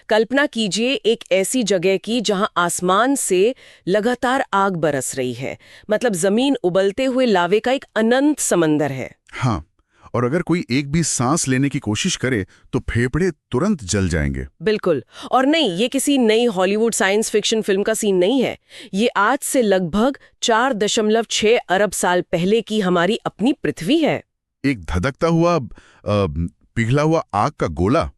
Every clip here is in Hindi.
कल्पना कीजिए एक ऐसी जगह की जहां आसमान से लगातार आग बरस रही है। मतलब जमीन उबलते हुए लावे का एक अनंत समंदर है। हाँ, और अगर कोई एक भी सांस लेने की कोशिश करे तो फेफड़े तुरंत जल जाएंगे। बिल्कुल। और नहीं, ये किसी नई हॉलीवुड साइंस फिक्शन फिल्म का सीन नहीं है। ये आज से लगभग 4.6 अरब साल पहले की हमारी अपनी पृथ्वी है। एक धधकता हुआ पिघला हुआ आग का गोला,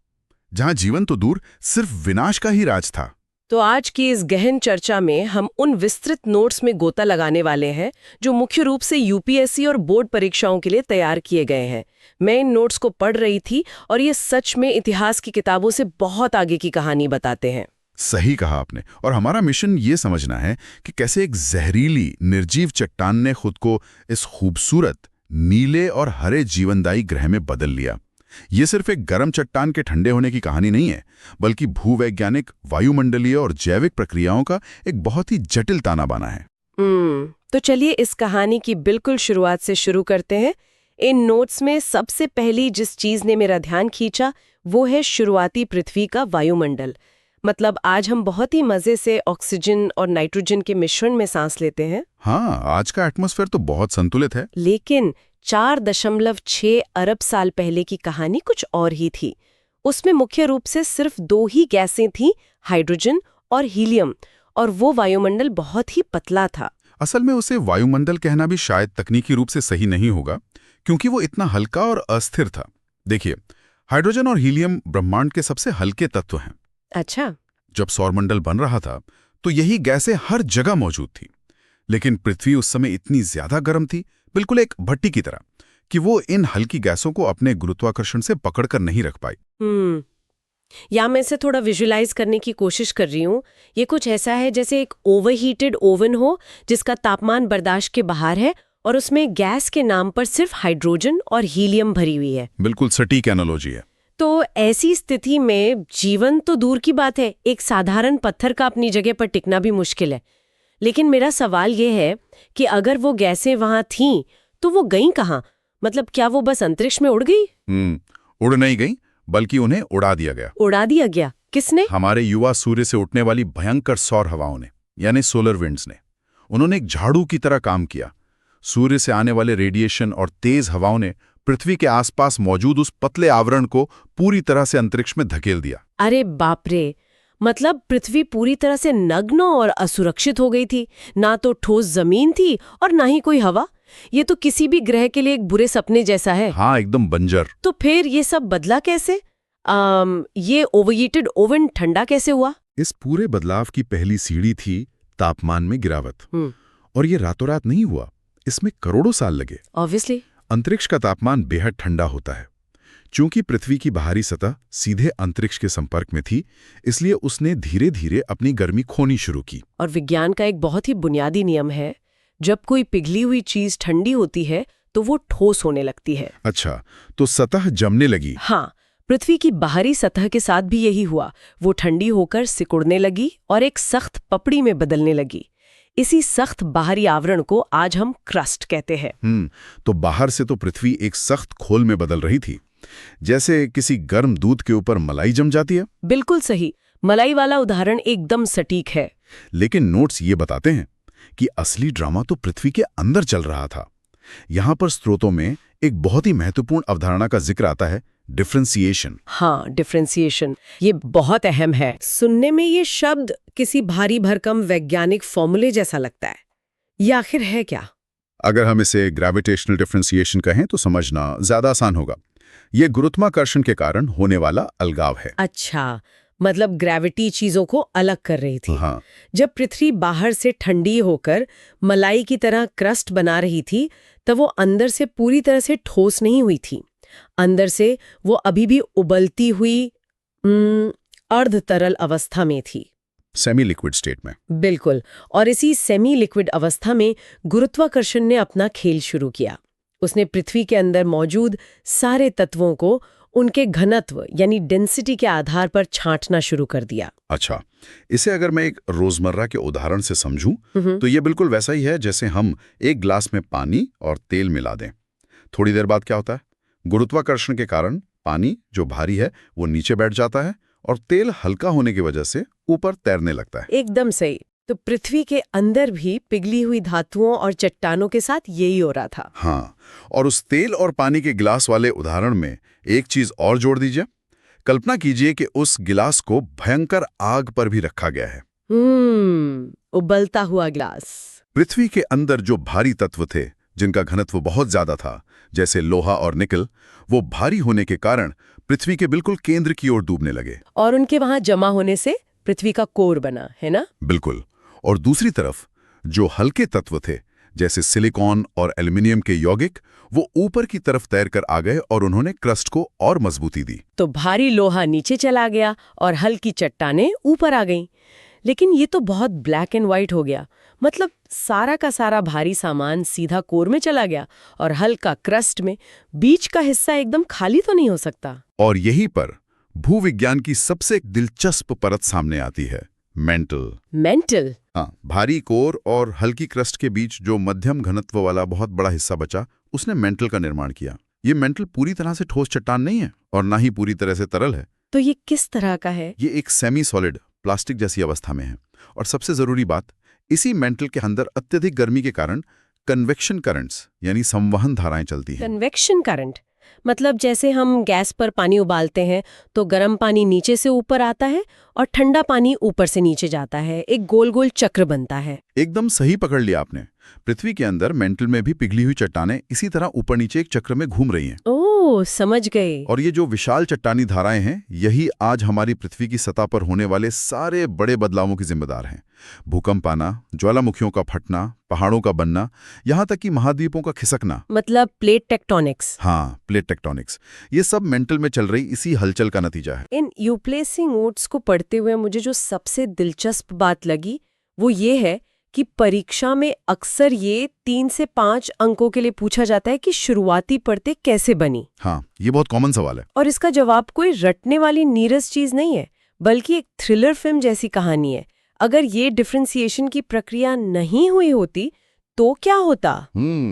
जहां जीवन तो दूर, सिर्फ विनाश का ही राज था। तो आज की इस गहन चर्चा में हम उन विस्तृत नोट्स में गोता लगाने वाले हैं जो मुख्य रूप से यूपीएससी और बोर्ड परीक्षाओं के लिए तैयार किए गए हैं। मैं इन नोट्स को पढ़ रही थी और ये सच में इतिहास की किताबों से बहुत आगे की कहानी बताते हैं। सही कहा आपने। और हमारा मिशन ये समझना है कि कैसे एक जहरीली निर्जीव चट्टान ने खुद को इस खूबसूरत नीले और हरे जीवनदायी ग्रह में बदल लिया। ये सिर्फ एक गर्म चट्टान के ठंडे होने की कहानी नहीं है, बल्कि भूवैज्ञानिक, वायुमंडलीय और जैविक प्रक्रियाओं का एक बहुत ही जटिल ताना बाना है। तो चलिए इस कहानी की बिल्कुल शुरुआत से शुरू करते हैं। इन नोट्स में सबसे पहली जिस चीज ने मेरा ध्यान खींचा वो है शुरुआती पृथ्वी का वायुमंडल। मतलब आज हम बहुत ही मजे से ऑक्सीजन और नाइट्रोजन के मिश्रण में सांस लेते हैं। हाँ, आज का एटमॉस्फेयर तो बहुत संतुलित है। लेकिन 4.6 अरब साल पहले की कहानी कुछ और ही थी। उसमें मुख्य रूप से सिर्फ 2 ही गैसें थीं, हाइड्रोजन और हीलियम, और वो वायुमंडल बहुत ही पतला था। असल में उसे वायुमंडल कहना भी शायद तकनीकी रूप से सही नहीं होगा, क्योंकि वो इतना हल्का और अस्थिर था। देखिए, हाइड्रोजन और हीलियम ब्रह्मांड के सबसे हल्के तत्व हैं। अच्छा। जब सौरमंडल बन रहा था तो यही गैसें हर जगह मौजूद थी। लेकिन पृथ्वी उस समय इतनी ज्यादा गर्म थी, बिल्कुल एक भट्टी की तरह, कि वो इन हल्की गैसों को अपने गुरुत्वाकर्षण से पकड़कर नहीं रख पाई। या मैं इसे थोड़ा विजुलाइज करने की कोशिश कर रही हूँ। ये कुछ ऐसा है जैसे एक ओवरहीटेड ओवन हो जिसका तापमान बर्दाश्त के बाहर है और उसमें गैस के नाम पर सिर्फ हाइड्रोजन और हीलियम भरी हुई है। बिल्कुल सटीक एनालॉजी है। तो ऐसी स्थिति में जीवन तो दूर की बात है, एक साधारण पत्थर का अपनी जगह पर टिकना भी मुश्किल है। लेकिन मेरा सवाल ये है कि अगर वो गैसें वहां थीं तो वो गईं कहाँ? मतलब क्या वो बस अंतरिक्ष में उड़ गई? उड़ नहीं गई, बल्कि उन्हें उड़ा दिया गया। उड़ा दिया गया? किसने? हमारे युवा सूर्य से उठने वाली भयंकर सौर हवाओं ने, यानी सोलर विंड्स ने। उन्होंने एक झाड़ू की तरह काम किया। सूर्य से आने वाले रेडिएशन और तेज हवाओं ने पृथ्वी के आसपास मौजूद उस पतले आवरण को पूरी तरह से अंतरिक्ष में धकेल दिया। अरे बाप रे! मतलब पृथ्वी पूरी तरह से नग्न और असुरक्षित हो गई थी। ना तो ठोस जमीन थी और ना ही कोई हवा। ये तो किसी भी ग्रह के लिए एक बुरे सपने जैसा है। हाँ, एकदम बंजर। तो फिर ये सब बदला कैसे? ये ओवरहीटेड ओवन ठंडा कैसे हुआ? इस पूरे बदलाव की पहली सीढ़ी थी तापमान में गिरावट। और ये रातों रात नहीं हुआ, इसमें करोड़ों साल लगे। ऑब्वियसली। अंतरिक्ष का तापमान बेहद ठंडा होता है। चूंकि पृथ्वी की बाहरी सतह सीधे अंतरिक्ष के संपर्क में थी, इसलिए उसने धीरे धीरे अपनी गर्मी खोनी शुरू की। और विज्ञान का एक बहुत ही बुनियादी नियम है, जब कोई पिघली हुई चीज ठंडी होती है तो वो ठोस होने लगती है। अच्छा, तो सतह जमने लगी। हाँ, पृथ्वी की बाहरी सतह के साथ भी यही हुआ। वो ठंडी होकर सिकुड़ने लगी और एक सख्त पपड़ी में बदलने लगी। इसी सख्त बाहरी आवरण को आज हम क्रस्ट कहते हैं। तो बाहर से तो पृथ्वी एक सख्त खोल में बदल रही थी, जैसे किसी गर्म दूध के ऊपर मलाई जम जाती है। बिल्कुल सही, मलाई वाला उदाहरण एकदम सटीक है। लेकिन नोट्स ये बताते हैं कि असली ड्रामा तो पृथ्वी के अंदर चल रहा था। यहां पर स्रोतों में एक बहुत ही महत्वपूर्ण अवधारणा का जिक्र आता है, डिफरेंशिएशन। हाँ, डिफरेंशिएशन, ये बहुत अहम है। सुनने में ये शब्द किसी भारी भरकम वैज्ञानिक फॉर्मूले जैसा लगता है। ये आखिर है क्या? अगर हम इसे ग्रेविटेशनल डिफरेंशिएशन कहें तो समझना ज्यादा आसान होगा। ये गुरुत्वाकर्षण के कारण होने वाला अलगाव है। अच्छा, मतलब ग्रेविटी चीजों को अलग कर रही थी। हाँ। जब पृथ्वी बाहर से ठंडी होकर मलाई की तरह क्रस्ट बना रही थी, तब वो अंदर से पूरी तरह से ठोस नहीं हुई थी। अंदर से वो अभी भी उबलती हुई अर्ध तरल अवस्था में थी, सेमी लिक्विड स्टेट में। बिल्कुल। और इसी सेमी लिक्विड अवस्था में गुरुत्वाकर्षण ने अपना खेल शुरू किया। उसने पृथ्वी के अंदर मौजूद सारे तत्वों को उनके घनत्व यानी डेंसिटी के आधार पर छांटना शुरू कर दिया। अच्छा, इसे अगर मैं एक रोजमर्रा के उदाहरण से समझूं तो ये बिल्कुल वैसा ही है जैसे हम एक ग्लास में पानी और तेल मिला दें। थोड़ी देर बाद क्या होता है? गुरुत्वाकर्षण के कारण पानी जो भारी है वो नीचे बैठ जाता है और तेल हल्का होने की वजह से ऊपर तैरने लगता है। एकदम सही। तो पृथ्वी के अंदर भी पिघली हुई धातुओं और चट्टानों के साथ यही हो रहा था। हाँ, और उस तेल और पानी के गिलास वाले उदाहरण में एक चीज और जोड़ दीजिए। कल्पना कीजिए कि उस गिलास को भयंकर आग पर भी रखा गया है। उबलता हुआ गिलास। पृथ्वी के अंदर जो भारी तत्व थे, जिनका घनत्व बहुत ज्यादा था, जैसे लोहा और निकल, वो भारी होने के कारण पृथ्वी के बिल्कुल केंद्र की ओर डूबने लगे। और उनके वहां जमा होने से पृथ्वी का कोर बना, है ना? बिल्कुल। और दूसरी तरफ जो हल्के तत्व थे, जैसे सिलिकॉन और एल्युमिनियम के यौगिक, वो ऊपर की तरफ तैरकर आ गए और उन्होंने क्रस्ट को और मजबूती दी। तो भारी लोहा नीचे चला गया और हल्की चट्टानें ऊपर आ गईं। लेकिन ये तो बहुत ब्लैक एंड व्हाइट हो गया। मतलब सारा का सारा भारी सामान सीधा कोर में चला गया और हल्का क्रस्ट में। बीच का हिस्सा एकदम खाली तो नहीं हो सकता। और यहीं पर भूविज्ञान की सबसे दिलचस्प परत सामने आती है, मेंटल। मेंटल? हाँ, भारी कोर और हल्की क्रस्ट के बीच जो मध्यम घनत्व वाला बहुत बड़ा हिस्सा बचा, उसने मेंटल का निर्माण किया। ये मेंटल पूरी तरह से ठोस चट्टान नहीं है और ना ही पूरी तरह से तरल है। तो ये किस तरह का है? ये एक सेमी सॉलिड प्लास्टिक जैसी अवस्था में है। और सबसे जरूरी बात, इसी मेंटल के अंदर अत्यधिक गर्मी के कारण कन्वेक्शन करंट्स यानी संवहन धाराएं चलती हैं। कन्वेक्शन करंट मतलब जैसे हम गैस पर पानी उबालते हैं तो गर्म पानी नीचे से ऊपर आता है और ठंडा पानी ऊपर से नीचे जाता है। एक गोल गोल चक्र बनता है। एकदम सही पकड़ लिया आपने। पृथ्वी के अंदर मेंटल में भी पिघली हुई चट्टानें इसी तरह ऊपर नीचे एक चक्र में घूम रही हैं। ओह, समझ गए। और ये जो विशाल चट्टानी धाराएं हैं, यही आज हमारी पृथ्वी की सतह पर होने वाले सारे बड़े बदलावों की जिम्मेदार हैं। भूकंप आना, ज्वालामुखियों का फटना, पहाड़ों का बनना, यहाँ तक कि महाद्वीपों का खिसकना। मतलब प्लेट टेक्टोनिक्स। हाँ, प्लेट टेक्टोनिक्स। ये सब मेंटल में चल रही इसी हलचल का नतीजा है। इन यूप्लेसिंग ओट्स को पढ़ते हुए मुझे जो सबसे दिलचस्प बात लगी वो ये है कि परीक्षा में अक्सर ये 3 से 5 अंकों के लिए पूछा जाता है कि शुरुआती परतें कैसे बनी। हाँ, ये बहुत कॉमन सवाल है। और इसका जवाब कोई रटने वाली नीरस चीज नहीं है, बल्कि एक थ्रिलर फिल्म जैसी कहानी है। अगर ये डिफरेंशिएशन की प्रक्रिया नहीं हुई होती तो क्या होता?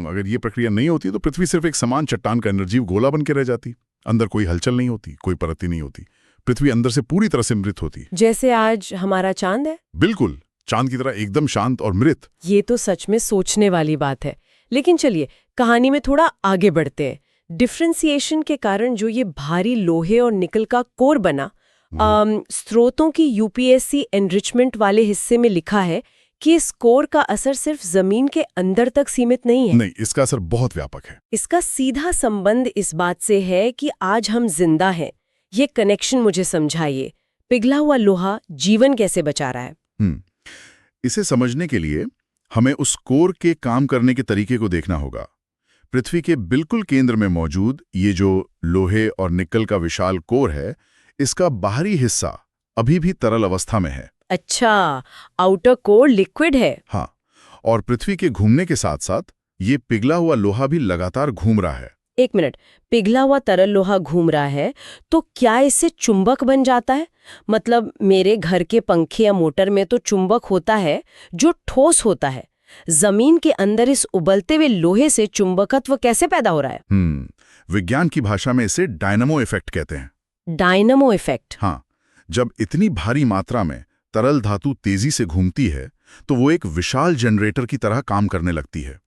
अगर ये प्रक्रिया नहीं होती तो पृथ्वी सिर्फ एक समान चट्टान का निर्जीव गोला बन के रह जाती। अंदर कोई हलचल नहीं होती, कोई परत नहीं होती। पृथ्वी अंदर से पूरी तरह से मृत होती। जैसे आज हमारा चांद है। बिल्कुल, चांद की तरह एकदम शांत और मृत। ये तो सच में सोचने वाली बात है। लेकिन चलिए कहानी में थोड़ा आगे बढ़ते हैं। डिफरेंशिएशन के कारण जो ये भारी लोहे और निकल का कोर बना, स्रोतों की यूपीएससी एनरिचमेंट वाले हिस्से में लिखा है कि इस कोर का असर सिर्फ जमीन के अंदर तक सीमित नहीं है। नहीं, इसका असर बहुत व्यापक है। इसका सीधा संबंध इस बात से है कि आज हम जिंदा हैं। ये कनेक्शन मुझे समझाइए। पिघला हुआ लोहा जीवन कैसे बचा रहा है? इसे समझने के लिए हमें उस कोर के काम करने के तरीके को देखना होगा। पृथ्वी के बिल्कुल केंद्र में मौजूद ये जो लोहे और निकल का विशाल कोर है, इसका बाहरी हिस्सा अभी भी तरल अवस्था में है। अच्छा, आउटर कोर लिक्विड है। हाँ, और पृथ्वी के घूमने के साथ साथ ये पिघला हुआ लोहा भी लगातार घूम रहा है। एक मिनट, पिघला हुआ तरल लोहा घूम रहा है तो क्या इससे चुंबक बन जाता है? मतलब मेरे घर के पंखे या मोटर में तो चुंबक होता है जो ठोस होता है। जमीन के अंदर इस उबलते हुए लोहे से चुंबकत्व कैसे पैदा हो रहा है? विज्ञान की भाषा में इसे डायनामो इफेक्ट कहते हैं। Dynamo effect? हाँ, जब इतनी भारी मात्रा में तरल धातु तेजी से घूमती है तो वो एक विशाल जनरेटर की तरह काम करने लगती है।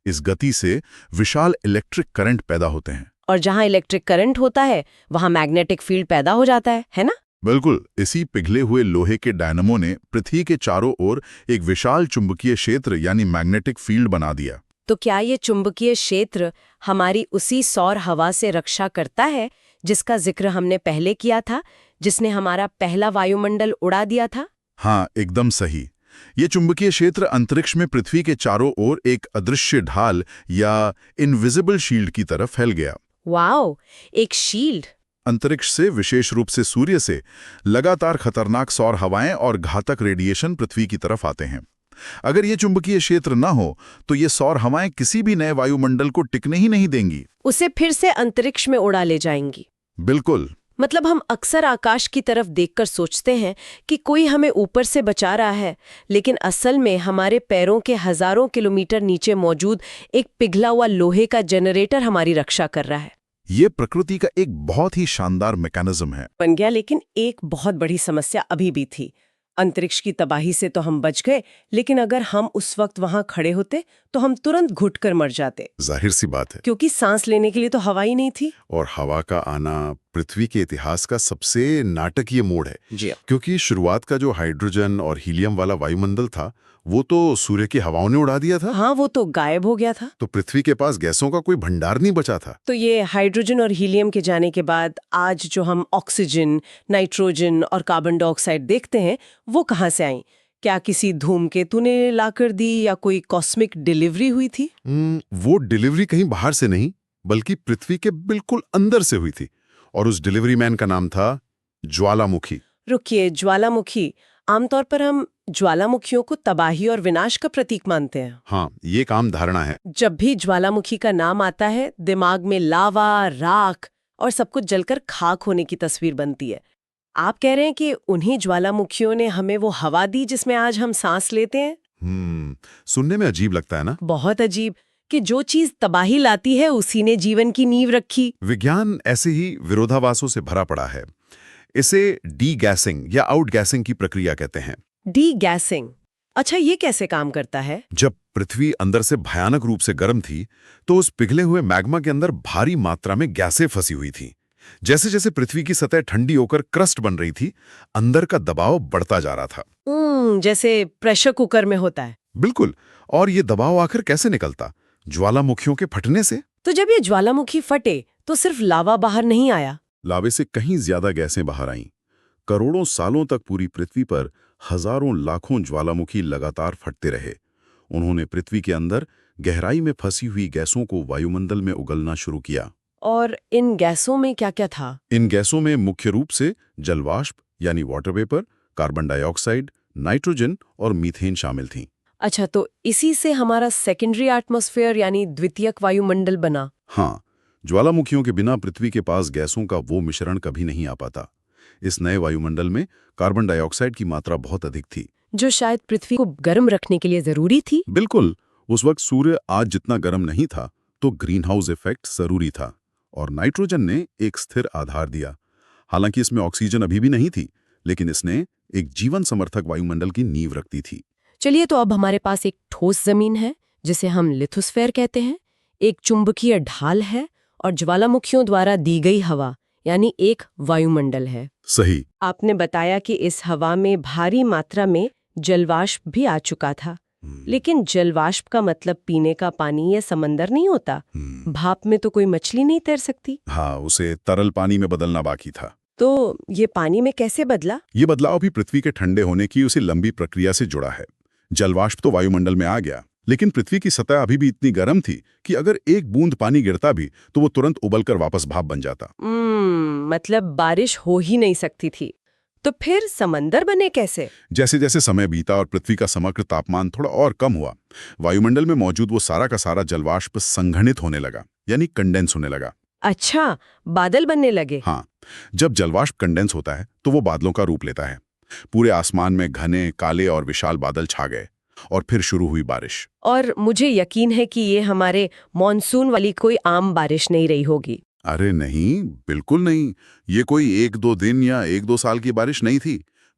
इस गति से विशाल इलेक्ट्रिक करंट पैदा होते हैं। और जहां इलेक्ट्रिक करंट होता है वहां मैग्नेटिक फील्ड पैदा हो जाता है ना? बिल्कुल। इसी पिघले हुए लोहे के डायनामो ने पृथ्वी के चारों ओर एक विशाल चुंबकीय क्षेत्र यानी मैग्नेटिक फील्ड बना दिया। तो क्या ये चुंबकीय क्षेत्र हमारी उसी सौर हवा से रक्षा करता है जिसका जिक्र हमने पहले किया था, जिसने हमारा पहला वायुमंडल उड़ा दिया था? हाँ, एकदम सही। ये चुंबकीय क्षेत्र अंतरिक्ष में पृथ्वी के चारों ओर एक अदृश्य ढाल या इनविजिबल शील्ड की तरफ फैल गया। वाओ, एक शील्ड! अंतरिक्ष से, विशेष रूप से सूर्य से, लगातार खतरनाक सौर हवाएं और घातक रेडिएशन पृथ्वी की तरफ आते हैं। अगर ये चुंबकीय क्षेत्र न हो तो ये सौर हवाएं किसी भी नए वायुमंडल को टिकने ही नहीं देंगी। उसे फिर से अंतरिक्ष में उड़ा ले जाएंगी। बिल्कुल। मतलब हम अक्सर आकाश की तरफ देखकर सोचते हैं कि कोई हमें ऊपर से बचा रहा है, लेकिन असल में हमारे पैरों के हजारों किलोमीटर नीचे मौजूद एक पिघला हुआ लोहे का जनरेटर हमारी रक्षा कर रहा है। ये प्रकृति का एक बहुत ही शानदार मैकेनिज्म है। बन गया, लेकिन एक बहुत बड़ी समस्या अभी भी थी। अंतरिक्ष की तबाही से तो हम बच गए, लेकिन अगर हम उस वक्त वहां खड़े होते तो हम तुरंत घुटकर मर जाते। जाहिर सी बात है। क्योंकि सांस लेने के लिए तो हवा ही नहीं थी। और हवा का आना पृथ्वी के इतिहास का सबसे नाटकीय मोड़ है। जी क्योंकि शुरुआत का जो हाइड्रोजन और हीलियम वाला वायुमंडल था, वो तो सूर्य की हवाओं ने उड़ा दिया था। हाँ, वो तो गायब हो गया था। तो पृथ्वी के पास गैसों का कोई भंडार नहीं बचा था। तो ये हाइड्रोजन और हीलियम के जाने के बाद आज जो हम ऑक्सीजन, नाइट्रोजन और कार्बन डाइऑक्साइड देखते हैं, वो कहाँ से आई? क्या किसी धूमकेतु ने लाकर दी या कोई कॉस्मिक डिलीवरी हुई थी? वो डिलीवरी कहीं बाहर से नहीं, बल्कि पृथ्वी के बिल्कुल अंदर से हुई थी। और उस डिलीवरी मैन का नाम था ज्वालामुखी। रुकिए, ज्वालामुखी। आमतौर पर हम ज्वालामुखियों को तबाही और विनाश का प्रतीक मानते हैं। हाँ, ये एक आम धारणा है। जब भी ज्वालामुखी का नाम आता है, दिमाग में लावा, राख और सब कुछ जलकर खाक होने की तस्वीर बनती है। आप कह रहे हैं कि उन्हीं ज्वालामुखियों ने हमें वो हवा दी जिसमें आज हम सांस लेते हैं? सुनने में अजीब लगता है ना? बहुत अजीब कि जो चीज तबाही लाती है उसी ने जीवन की नींव रखी। विज्ञान ऐसे ही विरोधाभासों से भरा पड़ा है। इसे डी गैसिंग या आउट गैसिंग की प्रक्रिया कहते हैं। डी गैसिंग, अच्छा, ये कैसे काम करता है? जब पृथ्वी अंदर से भयानक रूप से गर्म थी, तो उस पिघले हुए मैग्मा के अंदर भारी मात्रा में गैसें फंसी हुई थी। जैसे जैसे पृथ्वी की सतह ठंडी होकर क्रस्ट बन रही थी, अंदर का दबाव बढ़ता जा रहा था। जैसे प्रेशर कुकर में होता है। बिल्कुल। और ये दबाव आखिर कैसे निकलता? ज्वालामुखियों के फटने से। तो जब ये ज्वालामुखी फटे तो सिर्फ लावा बाहर नहीं आया? लावे से कहीं ज्यादा गैसें बाहर आईं। करोड़ों सालों तक पूरी पृथ्वी पर हजारों लाखों ज्वालामुखी लगातार फटते रहे। उन्होंने पृथ्वी के अंदर गहराई में फंसी हुई गैसों को वायुमंडल में उगलना शुरू किया। और इन गैसों में क्या क्या था? इन गैसों में मुख्य रूप से जलवाष्प यानी water vapour, carbon dioxide, nitrogen और मीथेन शामिल थीं। अच्छा, तो इसी से हमारा सेकेंडरी एटमॉस्फेयर यानी द्वितीयक वायुमंडल बना? हाँ, ज्वालामुखियों के बिना पृथ्वी के पास गैसों का वो मिश्रण कभी नहीं आ पाता। इस नए वायुमंडल में कार्बन डाइऑक्साइड की मात्रा बहुत अधिक थी, जो शायद पृथ्वी को गर्म रखने के लिए जरूरी थी। बिल्कुल। उस वक्त सूर्य आज जितना गर्म नहीं था, तो ग्रीन हाउस इफेक्ट जरूरी था। और नाइट्रोजन ने एक स्थिर आधार दिया। हालांकि इसमें ऑक्सीजन अभी भी नहीं थी, लेकिन इसने एक जीवन समर्थक वायुमंडल की नींव रख दी थी। चलिए, तो अब हमारे पास एक ठोस जमीन है जिसे हम लिथोस्फेयर कहते हैं, एक चुंबकीय ढाल है और ज्वालामुखियों द्वारा दी गई हवा यानी एक वायुमंडल है। सही। आपने बताया कि इस हवा में भारी मात्रा में जलवाष्प भी आ चुका था। लेकिन जलवाष्प का मतलब पीने का पानी या समंदर नहीं होता। भाप में तो कोई मछली नहीं तैर सकती। हाँ, उसे तरल पानी में बदलना बाकी था। तो ये पानी में कैसे बदला? ये बदलाव भी पृथ्वी के ठंडे होने की उसी लंबी प्रक्रिया से जुड़ा है। जलवाष्प तो वायुमंडल में आ गया, लेकिन पृथ्वी की सतह अभी भी इतनी गर्म थी कि अगर एक बूंद पानी गिरता भी तो वो तुरंत उबलकर वापस भाप बन जाता। मतलब बारिश हो ही नहीं सकती थी। तो फिर समंदर बने कैसे? जैसे जैसे समय बीता और पृथ्वी का समग्र तापमान थोड़ा और कम हुआ, वायुमंडल में मौजूद वो सारा का सारा जलवाष्प संघनित होने लगा, यानी कंडेंस होने लगा। अच्छा, बादल बनने लगे। हाँ, जब जलवाष्प कंडेंस होता है तो वो बादलों का रूप लेता है। पूरे आसमान में घने, काले और विशाल बादल छा गए और फिर शुरू हुई बारिश। और मुझे यकीन है कि ये हमारे मॉनसून वाली कोई आम बारिश नहीं रही होगी। अरे नहीं, बिल्कुल नहीं। ये कोई 1-2 दिन या 1-2 साल की बारिश नहीं थी।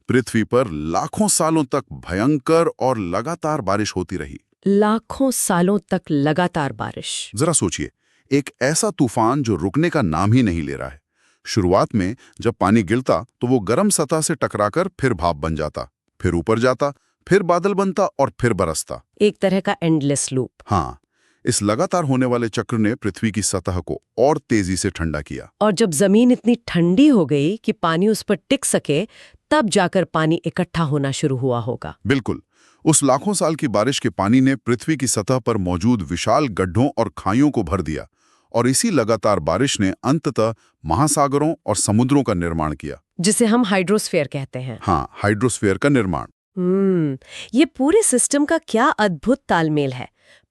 पृथ्वी पर लाखों सालों तक भयंकर और लगातार बारिश होती रही। लाखों सालों तक लगातार बारिश। जरा सोचिए, एक ऐसा तूफान जो रुकने का नाम ही नहीं ले रहा है। शुरुआत में जब पानी गिरता तो वो गर्म सतह से टकराकर फिर भाप बन जाता, फिर ऊपर जाता, फिर बादल बनता और फिर बरसता। एक तरह का एंडलेस लूप। हाँ, इस लगातार होने वाले चक्र ने पृथ्वी की सतह को और तेजी से ठंडा किया। और जब जमीन इतनी ठंडी हो गई कि पानी उस पर टिक सके, तब जाकर पानी इकट्ठा होना शुरू हुआ होगा। बिल्कुल। उस लाखों साल की बारिश के पानी ने पृथ्वी की सतह पर मौजूद विशाल गड्ढों और खाइयों को भर दिया, और इसी लगातार बारिश ने अंततः महासागरों और समुद्रों का निर्माण किया, जिसे हम हाइड्रोस्फीयर कहते हैं। हाँ, हाइड्रोस्फीयर का निर्माण। ये पूरे सिस्टम का क्या अद्भुत तालमेल है।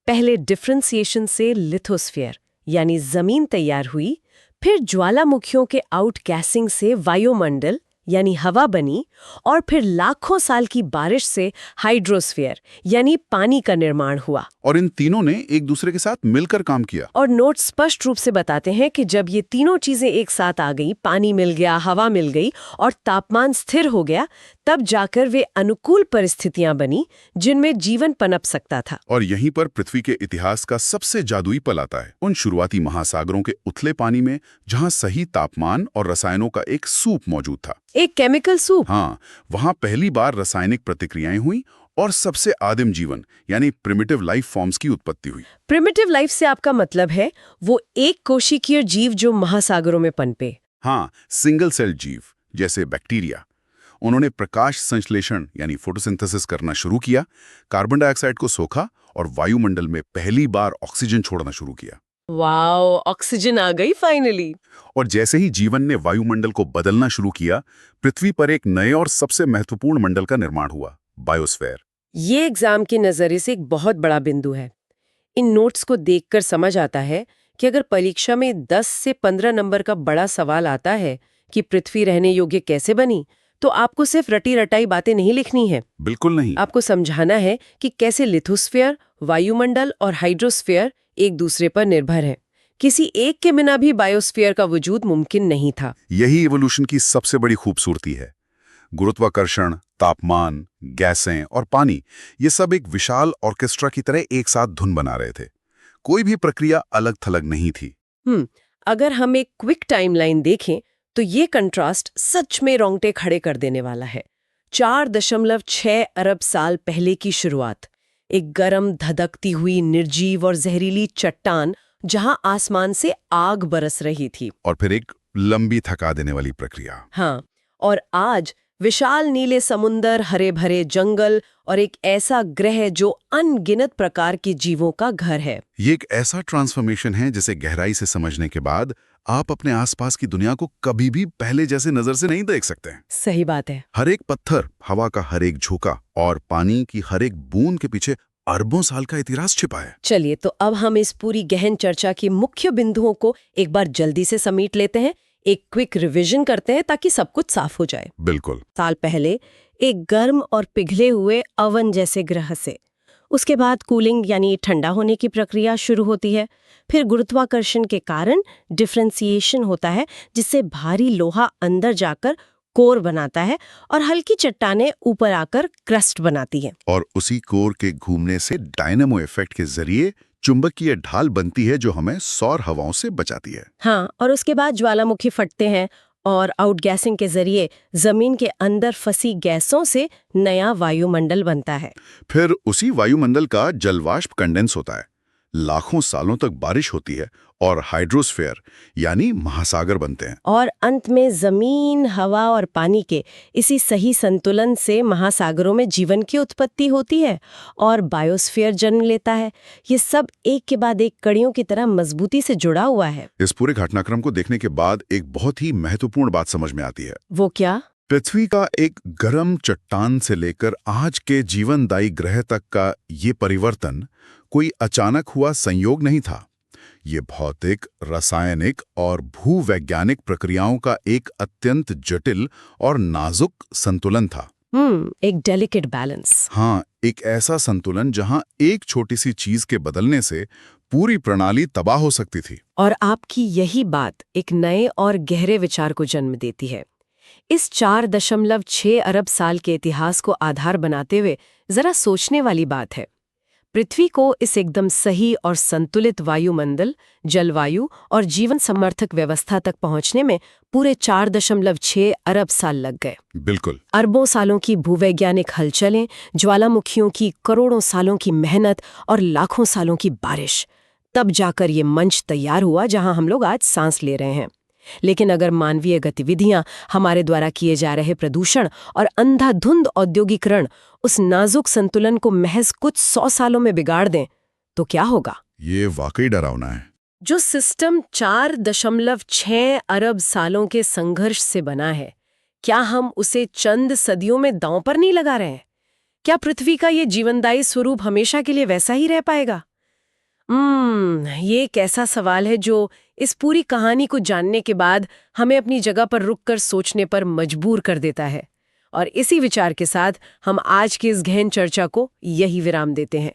पहले डिफरेंशिएशन से लिथोस्फीयर यानी जमीन तैयार हुई, फिर ज्वालामुखियों के आउट गैसिंग से वायुमंडल यानी हवा बनी, और फिर लाखों साल की बारिश से हाइड्रोस्फीयर यानी पानी का निर्माण हुआ। और इन तीनों ने एक दूसरे के साथ मिलकर काम किया। और नोट स्पष्ट रूप से बताते हैं कि जब ये तीनों चीजें एक साथ आ गई, पानी मिल गया, हवा मिल गई और तापमान स्थिर हो गया, तब जाकर वे अनुकूल परिस्थितियां बनी जिनमें जीवन पनप सकता था। और यहीं पर पृथ्वी के इतिहास का सबसे जादुई पल आता है, उन शुरुआती महासागरों के उथले पानी में, जहां सही तापमान और रसायनों का एक सूप मौजूद था। एक केमिकल सूप। हाँ, वहां पहली बार रासायनिक प्रतिक्रियाएं हुई और सबसे आदिम जीवन यानी प्रिमिटिव लाइफ फॉर्म्स की उत्पत्ति हुई। प्रिमिटिव लाइफ से आपका मतलब है वो एक कोशिकीय जीव जो महासागरों में पनपे? हाँ, सिंगल सेल जीव जैसे बैक्टीरिया। उन्होंने प्रकाश संश्लेषण यानी फोटोसिंथेसिस करना शुरू किया, कार्बन डाइऑक्साइड को सोखा और वायुमंडल में पहली बार ऑक्सीजन छोड़ना शुरू किया। वाओ, ऑक्सीजन आ गई फाइनली। और जैसे ही जीवन ने वायुमंडल को बदलना शुरू किया, पृथ्वी पर एक नए और सबसे महत्वपूर्ण मंडल का निर्माण हुआ, बायोस्फीयर। ये एग्जाम के नजरिए से एक बहुत बड़ा बिंदु है। इन नोट्स को देखकर समझ आता है कि अगर परीक्षा में 10 से 15 नंबर का बड़ा सवाल आता है कि पृथ्वी रहने योग्य कैसे बनी, तो आपको सिर्फ रटी रटाई बातें नहीं लिखनी है। बिल्कुल नहीं। आपको समझाना है कि कैसे लिथोस्फीयर, वायुमंडल और हाइड्रोस्फीयर एक दूसरे पर निर्भर है। किसी एक के बिना भी बायोस्फीयर का वजूद मुमकिन नहीं था। यही इवोल्यूशन की सबसे बड़ी खूबसूरती है। गुरुत्वाकर्षण, तापमान, गैसें और पानी, ये सब एक विशाल ऑर्केस्ट्रा की तरह एक साथ धुन बना रहे थे। कोई भी प्रक्रिया अलग थलग नहीं थी। अगर हम एक क्विक टाइमलाइन देखें तो ये कंट्रास्ट सच में रोंगटे खड़े कर देने वाला है। 4.6 अरब साल पहले की शुरुआत, एक गर्म धधकती हुई निर्जीव और जहरीली चट्टान जहां आसमान से आग बरस रही थी। और फिर एक लंबी थका देने वाली प्रक्रिया। हाँ, और आज विशाल नीले समुंदर, हरे भरे जंगल और एक ऐसा ग्रह जो अनगिनत प्रकार के जीवों का घर है। ये एक ऐसा ट्रांसफॉर्मेशन है जिसे गहराई से समझने के बाद आप अपने आसपास की दुनिया को कभी भी पहले जैसे नजर से नहीं देख सकते। सही बात है। हर एक पत्थर, हवा का हर एक झोंका और पानी की हर एक बूंद के पीछे अरबों साल का इतिहास छिपा है। चलिए, तो अब हम इस पूरी गहन चर्चा की मुख्य बिंदुओं को एक बार जल्दी से समेट लेते हैं, एक क्विक रिवीजन करते हैं ताकि सब कुछ साफ हो जाए। बिल्कुल। साल पहले एक गर्म और पिघले हुए अवन जैसे ग्रह से, उसके बाद कूलिंग यानी ठंडा होने की प्रक्रिया शुरू होती है। फिर गुरुत्वाकर्षण के कारण डिफरेंशिएशन होता है, जिससे भारी लोहा अंदर जाकर कोर बनाता है और हल्की चट्टानें ऊपर आकर क्रस्ट बनाती हैं। और उसी कोर के घूमने से डायनामो इफेक्ट के जरिए चुंबकीय ढाल बनती है जो हमें सौर हवाओं से बचाती है। हाँ, और उसके बाद ज्वालामुखी फटते हैं और आउटगैसिंग के जरिए जमीन के अंदर फंसी गैसों से नया वायुमंडल बनता है। फिर उसी वायुमंडल का जलवाष्प कंडेंस होता है, लाखों सालों तक बारिश होती है और हाइड्रोस्फीयर यानी महासागर बनते हैं। और अंत में जमीन, हवा और पानी के इसी सही संतुलन से महासागरों में जीवन की उत्पत्ति होती है और बायोस्फीयर जन्म लेता है। ये सब एक के बाद एक कड़ियों की तरह मजबूती से जुड़ा हुआ है। इस पूरे घटनाक्रम को देखने के बाद एक बहुत ही महत्वपूर्ण बात समझ में आती है। वो क्या? पृथ्वी का एक गर्म चट्टान से लेकर आज के जीवनदायी ग्रह तक का ये परिवर्तन कोई अचानक हुआ संयोग नहीं था। ये भौतिक, रासायनिक और भूवैज्ञानिक प्रक्रियाओं का एक अत्यंत जटिल और नाजुक संतुलन था। एक डेलिकेट बैलेंस। हाँ, एक ऐसा संतुलन जहां एक छोटी सी चीज के बदलने से पूरी प्रणाली तबाह हो सकती थी। और आपकी यही बात एक नए और गहरे विचार को जन्म देती है। इस 4.6 अरब साल के इतिहास को आधार बनाते हुए जरा सोचने वाली बात है। पृथ्वी को इस एकदम सही और संतुलित वायुमंडल, जलवायु और जीवन समर्थक व्यवस्था तक पहुंचने में पूरे 4.6 अरब साल लग गए। बिल्कुल। अरबों सालों की भूवैज्ञानिक हलचलें, ज्वालामुखियों की करोड़ों सालों की मेहनत और लाखों सालों की बारिश, तब जाकर ये मंच तैयार हुआ जहां हम लोग आज सांस ले रहे हैं। लेकिन अगर मानवीय गतिविधियां, हमारे द्वारा किए जा रहे प्रदूषण और अंधाधुंध औद्योगिकरण उस नाजुक संतुलन को महज कुछ 100 सालों में बिगाड़ दें, तो क्या होगा? ये वाकई डरावना है। जो सिस्टम 4.6 अरब सालों के संघर्ष से बना है, क्या हम उसे चंद सदियों में दांव पर नहीं लगा रहे हैं? क्या पृथ्वी का ये जीवनदायी स्वरूप हमेशा के लिए वैसा ही रह पाएगा? ये एक ऐसा सवाल है जो इस पूरी कहानी को जानने के बाद हमें अपनी जगह पर रुककर सोचने पर मजबूर कर देता है। और इसी विचार के साथ हम आज की इस गहन चर्चा को यही विराम देते हैं।